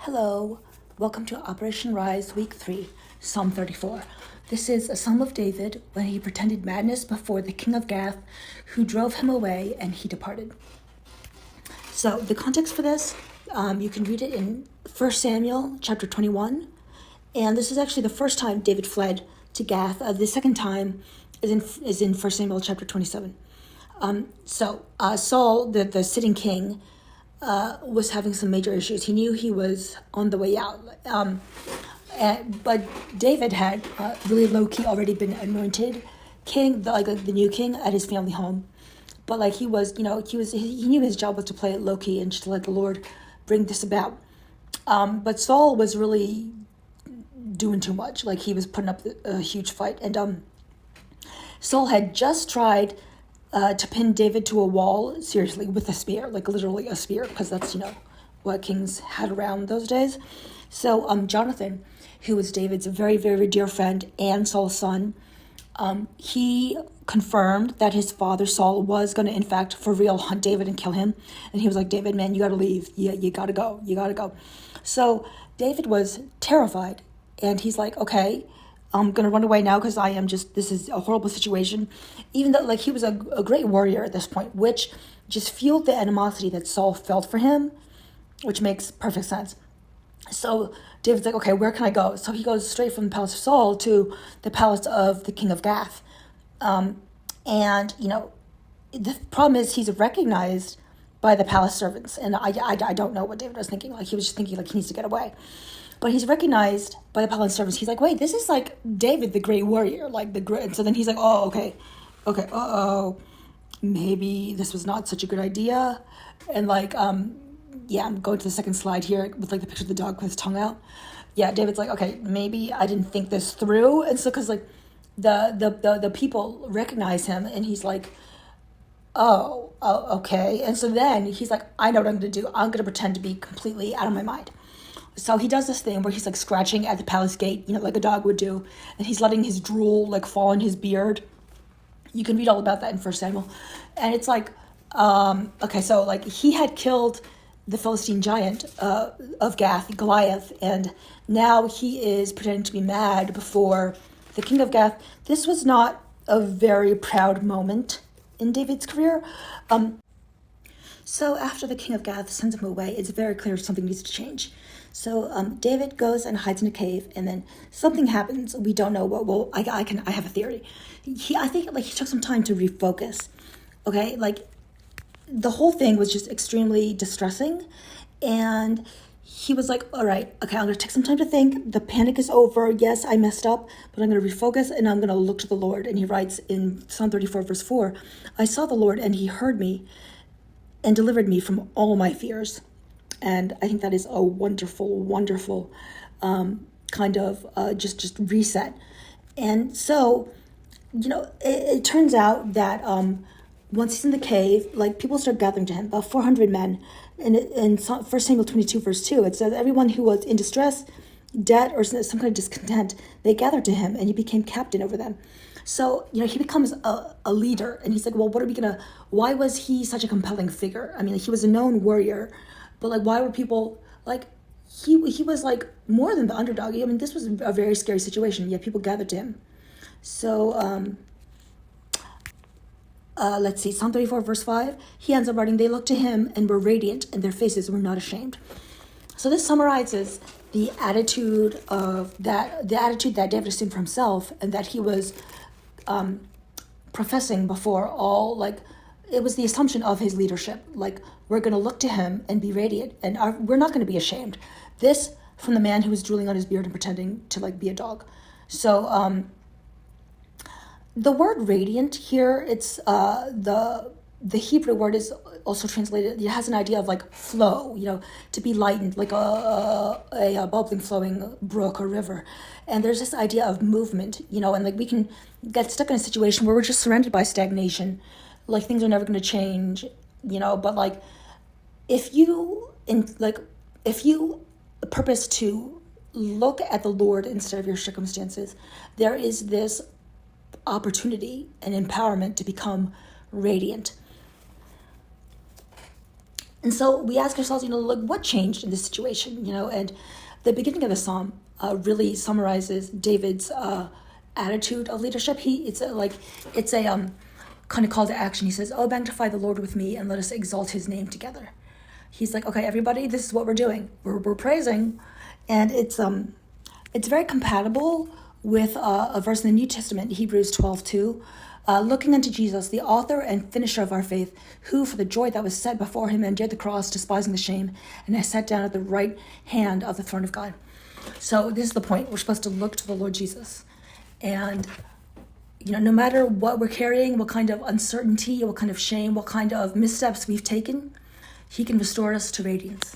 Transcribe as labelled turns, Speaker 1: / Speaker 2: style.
Speaker 1: Hello, welcome to Operation Rise Week 3, Psalm 34. This is a psalm of David when he pretended madness before the king of Gath, who drove him away and he departed. So the context for this, you can read it in 1 Samuel chapter 21, and this is actually the first time David fled to Gath. The second time is in 1 Samuel chapter 27. Saul, the sitting king, was having some major issues. He knew he was on the way out. But David had really low-key already been anointed king, the new king at his family home. But he knew his job was to play it low-key and just let the Lord bring this about. But Saul was really doing too much. He was putting up a huge fight. And Saul had just tried to pin David to a wall, seriously, with a spear, literally a spear, because that's, what kings had around those days. So Jonathan, who was David's very, very dear friend and Saul's son, he confirmed that his father Saul was going to, in fact, for real, hunt David and kill him. And he was like, David, man, you got to leave. Yeah, you got to go. You got to go. So David was terrified. And he's like, okay, I'm going to run away now because this is a horrible situation. Even though he was a great warrior at this point, which just fueled the animosity that Saul felt for him, which makes perfect sense. So David's like, okay, where can I go? So he goes straight from the palace of Saul to the palace of the king of Gath. The problem is he's recognized by the palace servants. And I don't know what David was thinking. He was just thinking he needs to get away. But he's recognized by the palace servants. He's like, wait, this is David, the great warrior, the great. And so then he's like, oh, okay, maybe this was not such a good idea. And I'm going to the second slide here with the picture of the dog with his tongue out. Yeah, David's like, okay, maybe I didn't think this through. And so because the people recognize him, and he's like, oh, okay. And so then he's like, I know what I'm going to do. I'm going to pretend to be completely out of my mind. So he does this thing where he's scratching at the palace gate, like a dog would do. And he's letting his drool fall on his beard. You can read all about that in 1 Samuel. And it's okay, so he had killed the Philistine giant of Gath, Goliath. And now he is pretending to be mad before the king of Gath. This was not a very proud moment in David's career. So after the king of Gath sends him away, it's very clear something needs to change. So David goes and hides in a cave, and then something happens. We don't know what. Well, I have a theory. I think he took some time to refocus. Okay, the whole thing was just extremely distressing, and he was like, all right, okay, I'm going to take some time to think. The panic is over. Yes, I messed up, but I'm going to refocus, and I'm going to look to the Lord. And he writes in Psalm 34, verse 4, I saw the Lord, and he heard me and delivered me from all my fears. And I think that is a wonderful, wonderful kind of just reset. And so, it turns out that once he's in the cave, people start gathering to him, about 400 men. And in 1 Samuel 22, verse 2, it says, everyone who was in distress, debt, or some kind of discontent, they gathered to him, and he became captain over them. So, he becomes a leader, and he's like, well, why was he such a compelling figure? I mean, he was a known warrior, but why were people, he was more than the underdog. I mean, this was a very scary situation, yet people gathered to him. So, let's see, Psalm 34, verse 5, he ends up writing, they looked to him and were radiant, and their faces were not ashamed. So this summarizes the attitude that David assumed for himself, and that he was professing before all, it was the assumption of his leadership. We're going to look to him and be radiant, and we're not going to be ashamed. This from the man who was drooling on his beard and pretending to be a dog. So the word radiant here, it's the Hebrew word is also translated, it has an idea of flow, to be lightened, a bubbling, flowing brook or river. And there's this idea of movement, and we can get stuck in a situation where we're just surrounded by stagnation, things are never going to change, but if you purpose to look at the Lord instead of your circumstances, there is this opportunity and empowerment to become radiant. And so we ask ourselves, like, what changed in this situation? And the beginning of the psalm really summarizes David's attitude of leadership. It's a kind of call to action. He says, "Oh, magnify the Lord with me, and let us exalt His name together." He's like, "Okay, everybody, this is what we're doing. We're praising," and it's very compatible with a verse in the New Testament, Hebrews 12:2. Looking unto Jesus, the author and finisher of our faith, who for the joy that was set before him endured the cross, despising the shame, and has sat down at the right hand of the throne of God. So this is the point. We're supposed to look to the Lord Jesus. And, no matter what we're carrying, what kind of uncertainty, what kind of shame, what kind of missteps we've taken, He can restore us to radiance.